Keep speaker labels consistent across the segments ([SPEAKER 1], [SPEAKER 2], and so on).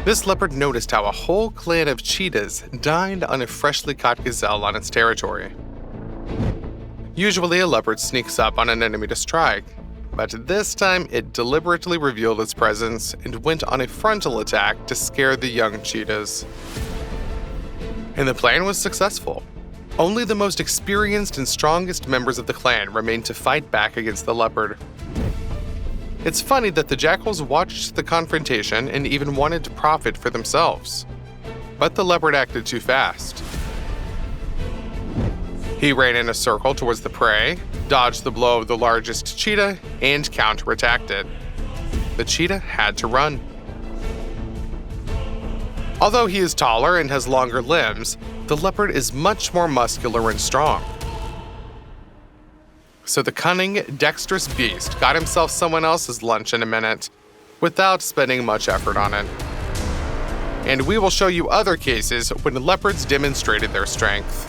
[SPEAKER 1] This leopard noticed how a whole clan of cheetahs dined on a freshly caught gazelle on its territory. Usually, a leopard sneaks up on an enemy to strike, but this time it deliberately revealed its presence and went on a frontal attack to scare the young cheetahs. And the plan was successful. Only the most experienced and strongest members of the clan remained to fight back against the leopard. It's funny that the jackals watched the confrontation and even wanted to profit for themselves. But the leopard acted too fast. He ran in a circle towards the prey, dodged the blow of the largest cheetah, and counterattacked it. The cheetah had to run. Although he is taller and has longer limbs, the leopard is much more muscular and strong. So the cunning, dexterous beast got himself someone else's lunch in a minute, without spending much effort on it. And we will show you other cases when leopards demonstrated their strength.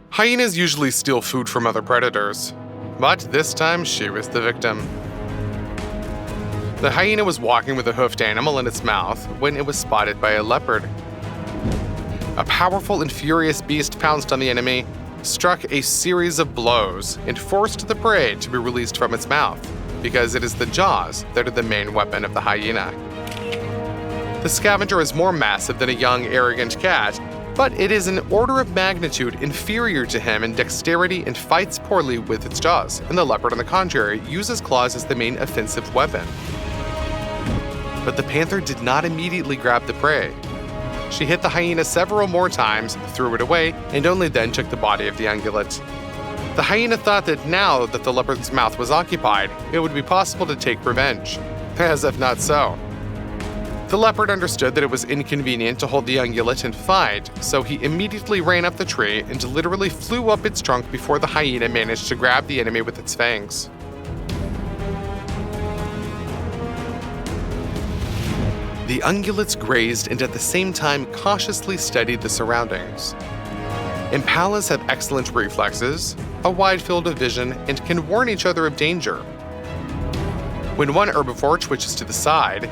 [SPEAKER 1] Hyenas usually steal food from other predators, but this time she was the victim. The hyena was walking with a hoofed animal in its mouth when it was spotted by a leopard. A powerful and furious beast pounced on the enemy, struck a series of blows, and forced the prey to be released from its mouth, because it is the jaws that are the main weapon of the hyena. The scavenger is more massive than a young, arrogant cat, but it is an order of magnitude inferior to him in dexterity and fights poorly with its jaws, and the leopard, on the contrary, uses claws as the main offensive weapon. But the panther did not immediately grab the prey. She hit the hyena several more times, threw it away, and only then took the body of the ungulate. The hyena thought that now that the leopard's mouth was occupied, it would be possible to take revenge. As if not so. The leopard understood that it was inconvenient to hold the ungulate and fight, so he immediately ran up the tree and literally flew up its trunk before the hyena managed to grab the enemy with its fangs. The ungulates grazed and at the same time cautiously studied the surroundings. Impalas have excellent reflexes, a wide field of vision, and can warn each other of danger. When one herbivore twitches to the side,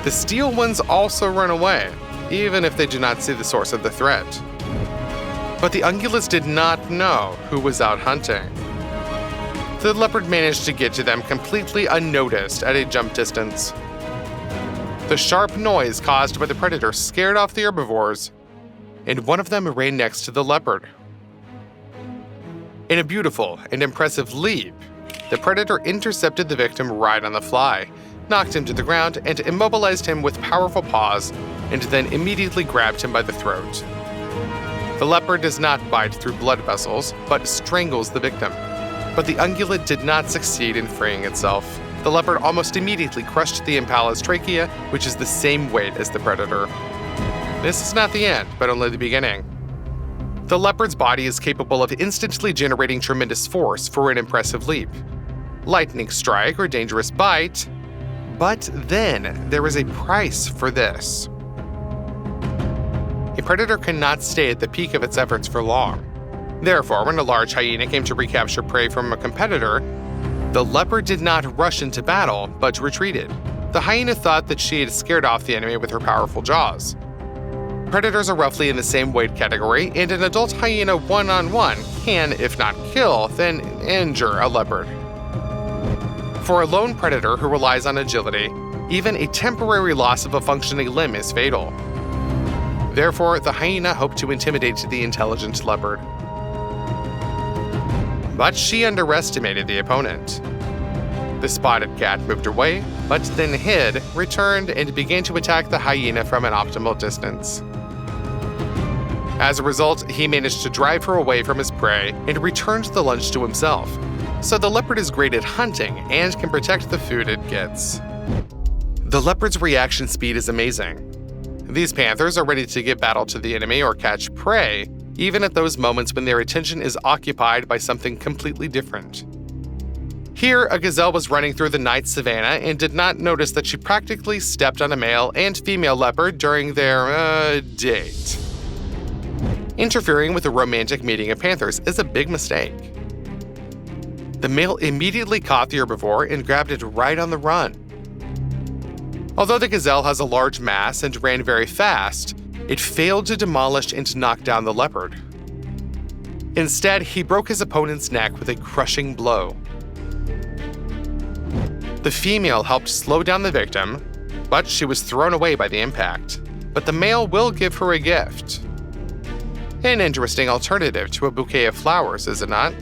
[SPEAKER 1] the steel ones also run away, even if they do not see the source of the threat. But the ungulates did not know who was out hunting. The leopard managed to get to them completely unnoticed at a jump distance. The sharp noise caused by the predator scared off the herbivores, and one of them ran next to the leopard. In a beautiful and impressive leap, the predator intercepted the victim right on the fly, knocked him to the ground, and immobilized him with powerful paws, and then immediately grabbed him by the throat. The leopard does not bite through blood vessels, but strangles the victim. But the ungulate did not succeed in freeing itself. The leopard almost immediately crushed the impala's trachea, which is the same weight as the predator. This is not the end, but only the beginning. The leopard's body is capable of instantly generating tremendous force for an impressive leap. Lightning strike or dangerous bite. But then there is a price for this. A predator cannot stay at the peak of its efforts for long. Therefore, when a large hyena came to recapture prey from a competitor, the leopard did not rush into battle, but retreated. The hyena thought that she had scared off the enemy with her powerful jaws. Predators are roughly in the same weight category, and an adult hyena one-on-one can, if not kill, then injure a leopard. For a lone predator who relies on agility, even a temporary loss of a functioning limb is fatal. Therefore, the hyena hoped to intimidate the intelligent leopard. But she underestimated the opponent. The spotted cat moved away, but then hid, returned, and began to attack the hyena from an optimal distance. As a result, he managed to drive her away from his prey and returned the lunch to himself. So the leopard is great at hunting and can protect the food it gets. The leopard's reaction speed is amazing. These panthers are ready to give battle to the enemy or catch prey, even at those moments when their attention is occupied by something completely different. Here, a gazelle was running through the night savanna and did not notice that she practically stepped on a male and female leopard during their, date. Interfering with a romantic meeting of panthers is a big mistake. The male immediately caught the herbivore and grabbed it right on the run. Although the gazelle has a large mass and ran very fast, it failed to demolish and knock down the leopard. Instead, he broke his opponent's neck with a crushing blow. The female helped slow down the victim, but she was thrown away by the impact. But the male will give her a gift. An interesting alternative to a bouquet of flowers, is it not?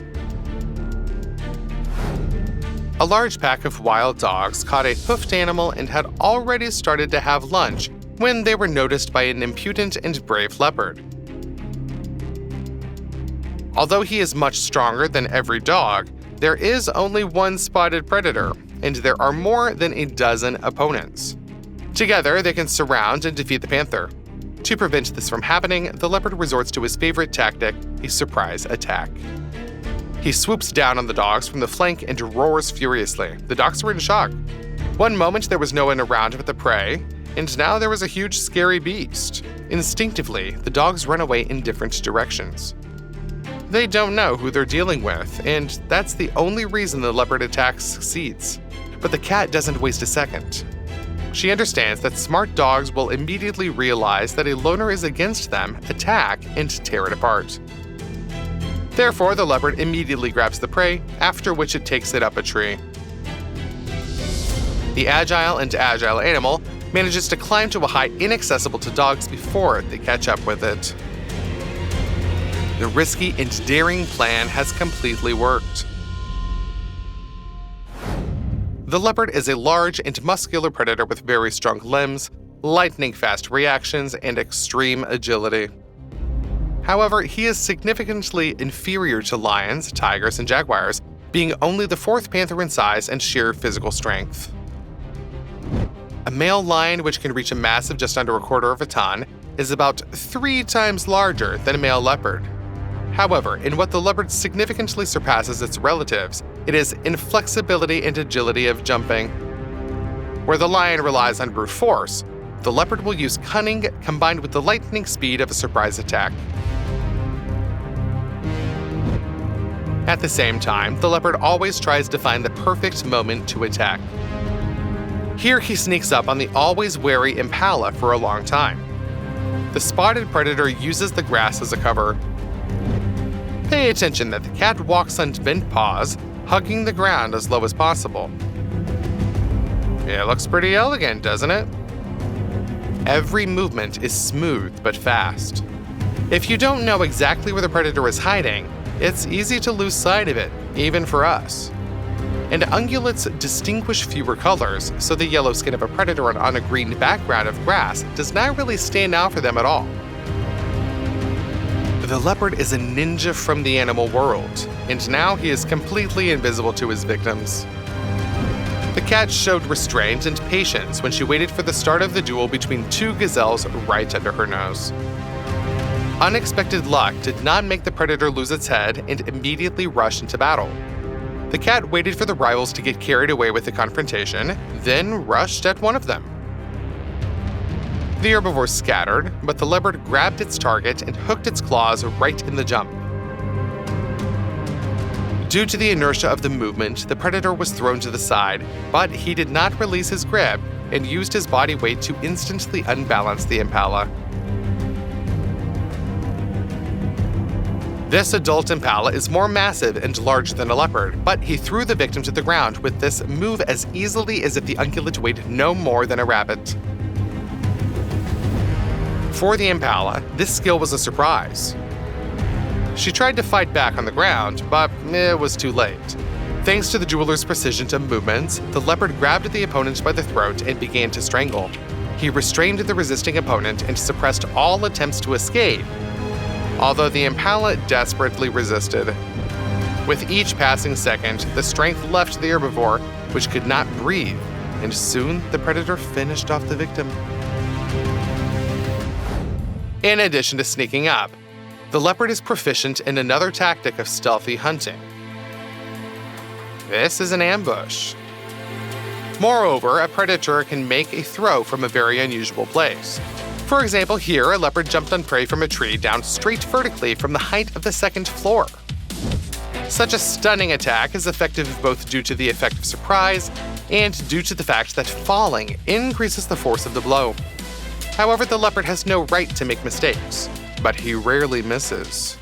[SPEAKER 1] A large pack of wild dogs caught a hoofed animal and had already started to have lunch when they were noticed by an impudent and brave leopard. Although he is much stronger than every dog, there is only one spotted predator, and there are more than a dozen opponents. Together, they can surround and defeat the panther. To prevent this from happening, the leopard resorts to his favorite tactic, a surprise attack. He swoops down on the dogs from the flank and roars furiously. The dogs were in shock. One moment there was no one around but the prey, and now there was a huge scary beast. Instinctively, the dogs run away in different directions. They don't know who they're dealing with, and that's the only reason the leopard attack succeeds. But the cat doesn't waste a second. She understands that smart dogs will immediately realize that a loner is against them, attack, and tear it apart. Therefore, the leopard immediately grabs the prey, after which it takes it up a tree. The agile animal manages to climb to a height inaccessible to dogs before they catch up with it. The risky and daring plan has completely worked. The leopard is a large and muscular predator with very strong limbs, lightning-fast reactions, and extreme agility. However, he is significantly inferior to lions, tigers, and jaguars, being only the fourth panther in size and sheer physical strength. A male lion, which can reach a mass of just under a quarter of a ton, is about 3 times larger than a male leopard. However, in what the leopard significantly surpasses its relatives, it is in flexibility and agility of jumping. Where the lion relies on brute force, the leopard will use cunning combined with the lightning speed of a surprise attack. At the same time, the leopard always tries to find the perfect moment to attack. Here he sneaks up on the always wary impala for a long time. The spotted predator uses the grass as a cover. Pay attention that the cat walks on bent paws, hugging the ground as low as possible. It looks pretty elegant, doesn't it? Every movement is smooth but fast. If you don't know exactly where the predator is hiding, it's easy to lose sight of it, even for us. And ungulates distinguish fewer colors, so the yellow skin of a predator on a green background of grass does not really stand out for them at all. The leopard is a ninja from the animal world, and now he is completely invisible to his victims. The cat showed restraint and patience when she waited for the start of the duel between 2 gazelles right under her nose. Unexpected luck did not make the predator lose its head and immediately rush into battle. The cat waited for the rivals to get carried away with the confrontation, then rushed at one of them. The herbivore scattered, but the leopard grabbed its target and hooked its claws right in the jump. Due to the inertia of the movement, the predator was thrown to the side, but he did not release his grip and used his body weight to instantly unbalance the impala. This adult impala is more massive and larger than a leopard, but he threw the victim to the ground with this move as easily as if the ungulate weighed no more than a rabbit. For the impala, this skill was a surprise. She tried to fight back on the ground, but it was too late. Thanks to the jeweler's precision to movements, the leopard grabbed the opponent by the throat and began to strangle. He restrained the resisting opponent and suppressed all attempts to escape, although the impala desperately resisted. With each passing second, the strength left the herbivore, which could not breathe, and soon the predator finished off the victim. In addition to sneaking up, the leopard is proficient in another tactic of stealthy hunting. This is an ambush. Moreover, a predator can make a throw from a very unusual place. For example, here a leopard jumped on prey from a tree down straight vertically from the height of the 2nd floor. Such a stunning attack is effective both due to the effect of surprise and due to the fact that falling increases the force of the blow. However, the leopard has no right to make mistakes, but he rarely misses.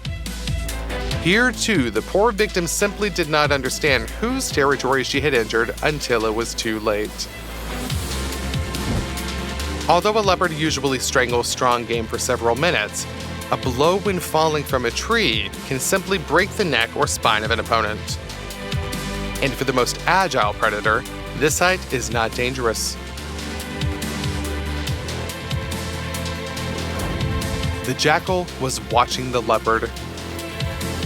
[SPEAKER 1] Here too, the poor victim simply did not understand whose territory she had entered until it was too late. Although a leopard usually strangles strong game for several minutes, a blow when falling from a tree can simply break the neck or spine of an opponent. And for the most agile predator, this sight is not dangerous. The jackal was watching the leopard.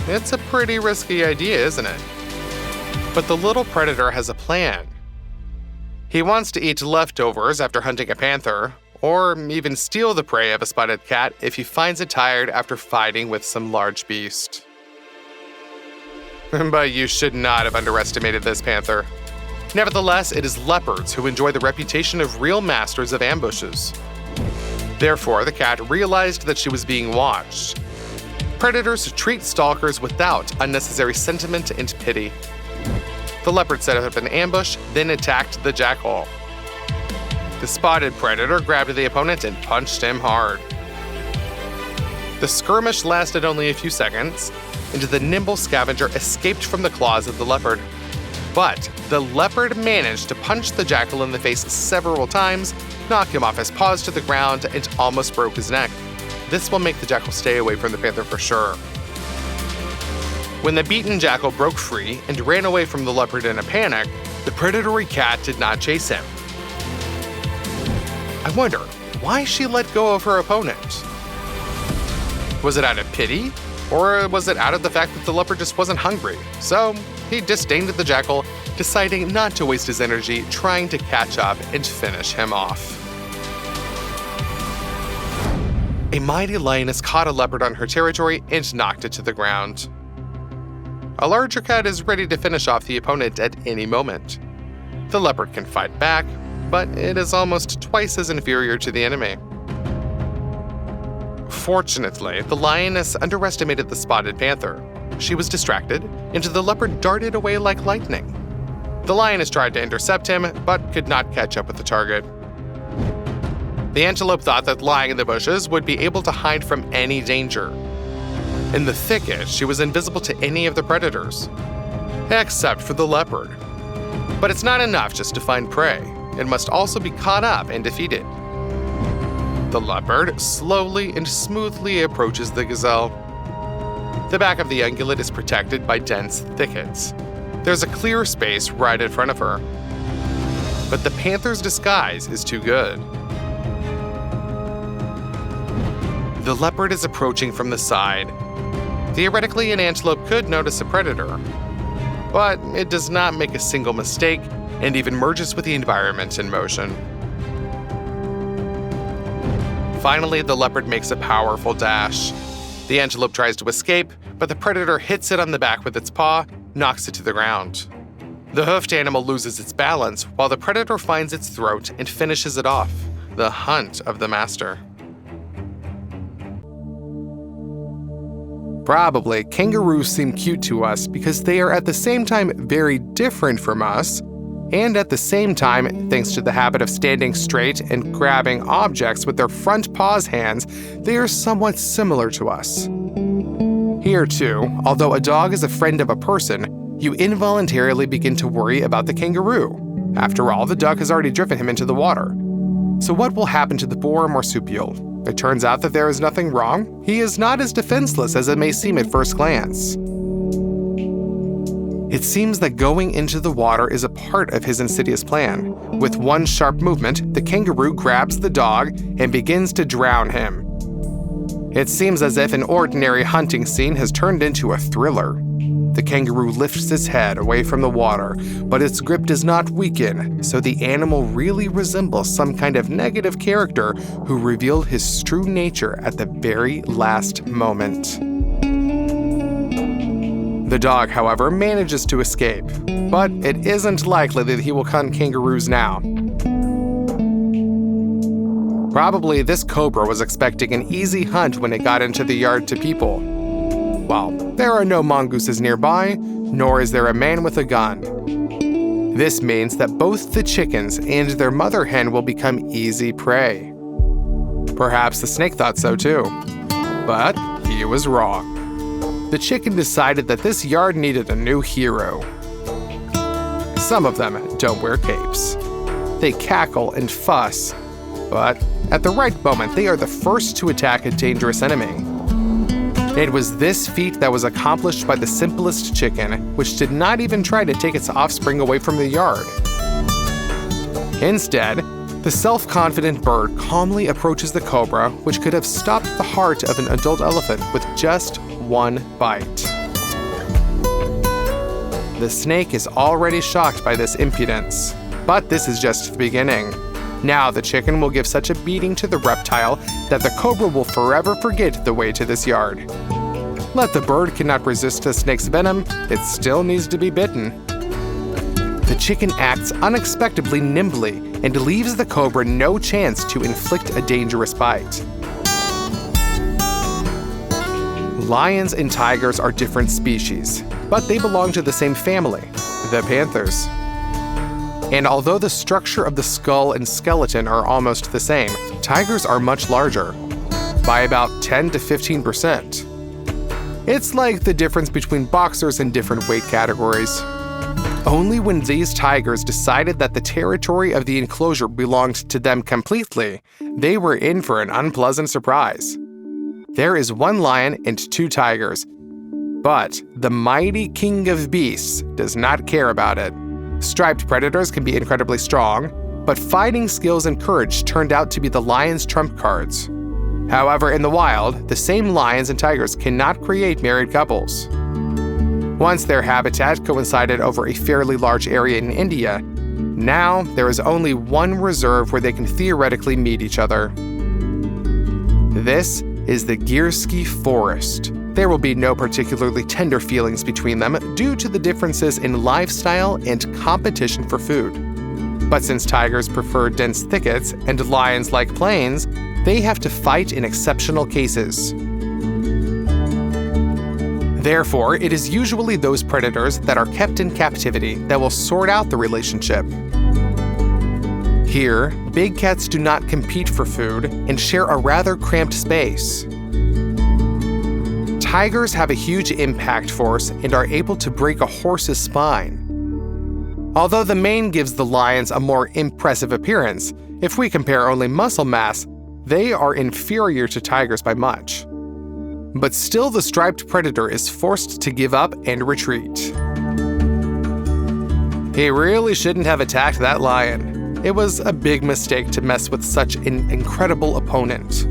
[SPEAKER 1] It's a pretty risky idea, isn't it? But the little predator has a plan. He wants to eat leftovers after hunting a panther, or even steal the prey of a spotted cat if he finds it tired after fighting with some large beast. But you should not have underestimated this panther. Nevertheless, it is leopards who enjoy the reputation of real masters of ambushes. Therefore, the cat realized that she was being watched. Predators treat stalkers without unnecessary sentiment and pity. The leopard set up an ambush, then attacked the jackal. The spotted predator grabbed the opponent and punched him hard. The skirmish lasted only a few seconds, and the nimble scavenger escaped from the claws of the leopard. But the leopard managed to punch the jackal in the face several times, knock him off his paws to the ground, and almost broke his neck. This will make the jackal stay away from the panther for sure. When the beaten jackal broke free and ran away from the leopard in a panic, the predatory cat did not chase him. I wonder why she let go of her opponent. Was it out of pity? Or was it out of the fact that the leopard just wasn't hungry? So he disdained the jackal, deciding not to waste his energy trying to catch up and finish him off. A mighty lioness caught a leopard on her territory and knocked it to the ground. A larger cat is ready to finish off the opponent at any moment. The leopard can fight back, but it is almost twice as inferior to the enemy. Fortunately, the lioness underestimated the spotted panther. She was distracted, and the leopard darted away like lightning. The lioness tried to intercept him, but could not catch up with the target. The antelope thought that lying in the bushes would be able to hide from any danger. In the thicket, she was invisible to any of the predators, except for the leopard. But it's not enough just to find prey. It must also be caught up and defeated. The leopard slowly and smoothly approaches the gazelle. The back of the ungulate is protected by dense thickets. There's a clear space right in front of her. But the panther's disguise is too good. The leopard is approaching from the side. Theoretically, an antelope could notice a predator, but it does not make a single mistake and even merges with the environment in motion. Finally, the leopard makes a powerful dash. The antelope tries to escape, but the predator hits it on the back with its paw, knocks it to the ground. The hoofed animal loses its balance, while the predator finds its throat and finishes it off. The hunt of the master. Probably, kangaroos seem cute to us because they are at the same time very different from us, and at the same time, thanks to the habit of standing straight and grabbing objects with their front paws hands, they are somewhat similar to us. Here too, although a dog is a friend of a person, you involuntarily begin to worry about the kangaroo. After all, the dog has already driven him into the water. So what will happen to the boar marsupial? It turns out that there is nothing wrong. He is not as defenseless as it may seem at first glance. It seems that going into the water is a part of his insidious plan. With one sharp movement, the kangaroo grabs the dog and begins to drown him. It seems as if an ordinary hunting scene has turned into a thriller. The kangaroo lifts its head away from the water, but its grip does not weaken, so the animal really resembles some kind of negative character who revealed his true nature at the very last moment. The dog, however, manages to escape, but it isn't likely that he will hunt kangaroos now. Probably this cobra was expecting an easy hunt when it got into the yard to people. Well, there are no mongooses nearby, nor is there a man with a gun. This means that both the chickens and their mother hen will become easy prey. Perhaps the snake thought so too, but he was wrong. The chicken decided that this yard needed a new hero. Some of them don't wear capes. They cackle and fuss, but at the right moment, they are the first to attack a dangerous enemy. It was this feat that was accomplished by the simplest chicken, which did not even try to take its offspring away from the yard. Instead, the self-confident bird calmly approaches the cobra, which could have stopped the heart of an adult elephant with just one bite. The snake is already shocked by this impudence, but this is just the beginning. Now the chicken will give such a beating to the reptile that the cobra will forever forget the way to this yard. Let the bird cannot resist the snake's venom, it still needs to be bitten. The chicken acts unexpectedly nimbly and leaves the cobra no chance to inflict a dangerous bite. Lions and tigers are different species, but they belong to the same family, the panthers. And although the structure of the skull and skeleton are almost the same, tigers are much larger, by about 10 to 15%. It's like the difference between boxers in different weight categories. Only when these tigers decided that the territory of the enclosure belonged to them completely, they were in for an unpleasant surprise. There is one lion and 2 tigers, but the mighty king of beasts does not care about it. Striped predators can be incredibly strong, but fighting skills and courage turned out to be the lion's trump cards. However, in the wild, the same lions and tigers cannot create married couples. Once their habitat coincided over a fairly large area in India, now there is only one reserve where they can theoretically meet each other. This is the Gierski Forest. There will be no particularly tender feelings between them due to the differences in lifestyle and competition for food. But since tigers prefer dense thickets and lions like plains, they have to fight in exceptional cases. Therefore, it is usually those predators that are kept in captivity that will sort out the relationship. Here, big cats do not compete for food and share a rather cramped space. Tigers have a huge impact force and are able to break a horse's spine. Although the mane gives the lions a more impressive appearance, if we compare only muscle mass, they are inferior to tigers by much. But still, the striped predator is forced to give up and retreat. He really shouldn't have attacked that lion. It was a big mistake to mess with such an incredible opponent.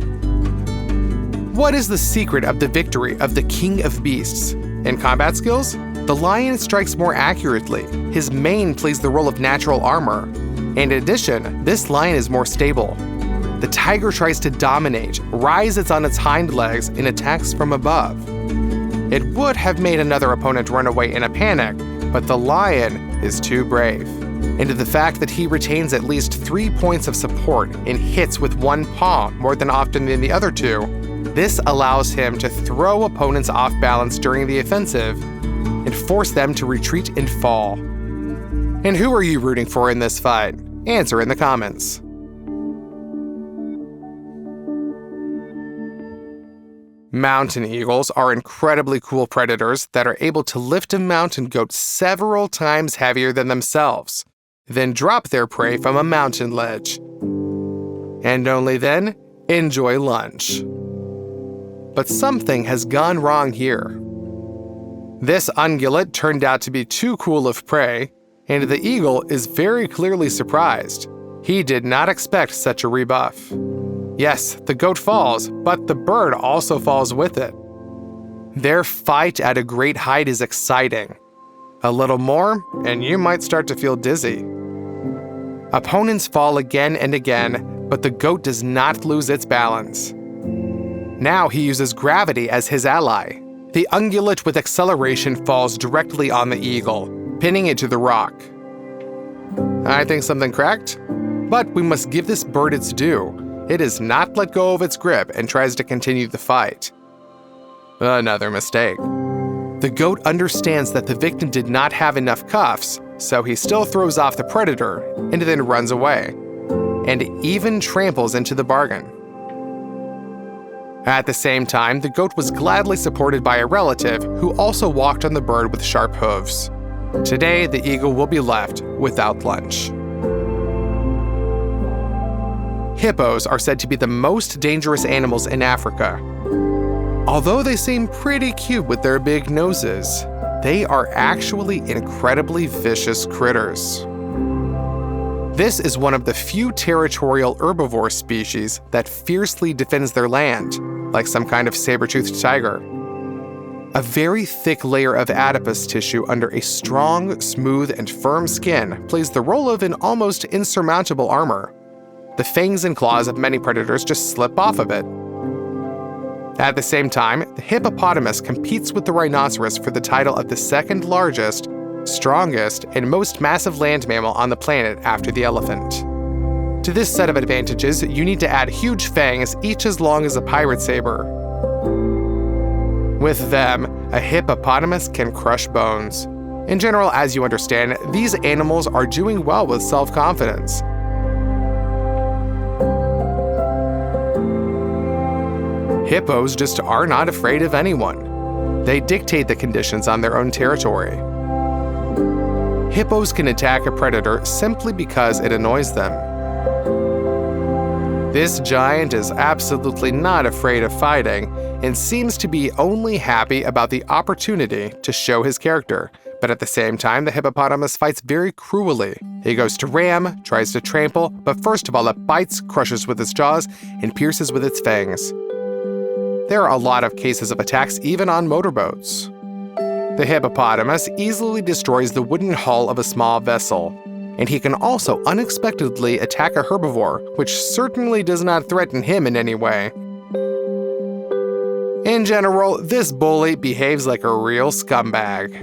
[SPEAKER 1] What is the secret of the victory of the king of beasts? In combat skills, the lion strikes more accurately. His mane plays the role of natural armor. In addition, this lion is more stable. The tiger tries to dominate, rises on its hind legs, and attacks from above. It would have made another opponent run away in a panic, but the lion is too brave. And the fact that he retains at least 3 points of support and hits with one paw more than often than the other 2, this allows him to throw opponents off balance during the offensive and force them to retreat and fall. And who are you rooting for in this fight? Answer in the comments. Mountain eagles are incredibly cool predators that are able to lift a mountain goat several times heavier than themselves, then drop their prey from a mountain ledge. And only then, enjoy lunch. But something has gone wrong here. This ungulate turned out to be too cool of prey, and the eagle is very clearly surprised. He did not expect such a rebuff. Yes, the goat falls, but the bird also falls with it. Their fight at a great height is exciting. A little more, and you might start to feel dizzy. Opponents fall again and again, but the goat does not lose its balance. Now he uses gravity as his ally. The ungulate with acceleration falls directly on the eagle, pinning it to the rock. I think something cracked, but we must give this bird its due. It has not let go of its grip and tries to continue the fight. Another mistake. The goat understands that the victim did not have enough cuffs, so he still throws off the predator and then runs away, and even tramples into the bargain. At the same time, the goat was gladly supported by a relative who also walked on the bird with sharp hooves. Today, the eagle will be left without lunch. Hippos are said to be the most dangerous animals in Africa. Although they seem pretty cute with their big noses, they are actually incredibly vicious critters. This is one of the few territorial herbivore species that fiercely defends their land, like some kind of saber-toothed tiger. A very thick layer of adipose tissue under a strong, smooth, and firm skin plays the role of an almost insurmountable armor. The fangs and claws of many predators just slip off of it. At the same time, the hippopotamus competes with the rhinoceros for the title of the second largest, strongest, and most massive land mammal on the planet after the elephant. To this set of advantages, you need to add huge fangs, each as long as a pirate saber. With them, a hippopotamus can crush bones. In general, as you understand, these animals are doing well with self-confidence. Hippos just are not afraid of anyone. They dictate the conditions on their own territory. Hippos can attack a predator simply because it annoys them. This giant is absolutely not afraid of fighting and seems to be only happy about the opportunity to show his character. But at the same time, the hippopotamus fights very cruelly. He goes to ram, tries to trample, but first of all it bites, crushes with its jaws, and pierces with its fangs. There are a lot of cases of attacks even on motorboats. The hippopotamus easily destroys the wooden hull of a small vessel, and he can also unexpectedly attack a herbivore, which certainly does not threaten him in any way. In general, this bully behaves like a real scumbag.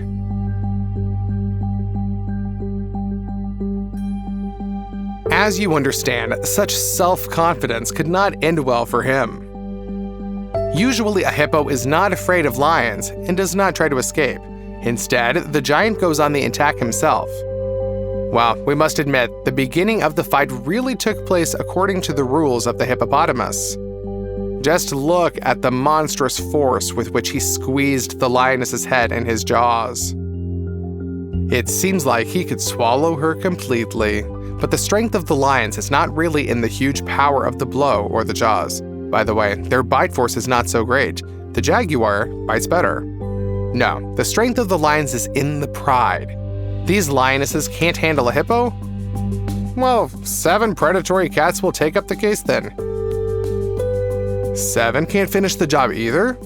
[SPEAKER 1] As you understand, such self-confidence could not end well for him. Usually, a hippo is not afraid of lions and does not try to escape. Instead, the giant goes on the attack himself. Well, we must admit, the beginning of the fight really took place according to the rules of the hippopotamus. Just look at the monstrous force with which he squeezed the lioness's head in his jaws. It seems like he could swallow her completely, but the strength of the lions is not really in the huge power of the blow or the jaws. By the way, their bite force is not so great. The jaguar bites better. No, the strength of the lions is in the pride. These lionesses can't handle a hippo? Well, 7 predatory cats will take up the case then. 7 can't finish the job either?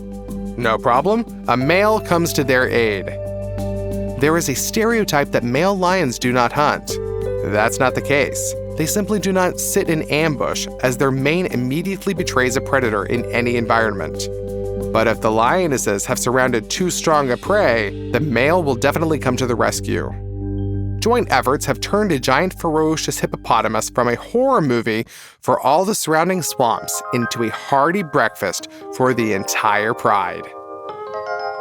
[SPEAKER 1] No problem. A male comes to their aid. There is a stereotype that male lions do not hunt. That's not the case. They simply do not sit in ambush, as their mane immediately betrays a predator in any environment. But if the lionesses have surrounded too strong a prey, the male will definitely come to the rescue. Joint efforts have turned a giant ferocious hippopotamus from a horror movie for all the surrounding swamps into a hearty breakfast for the entire pride.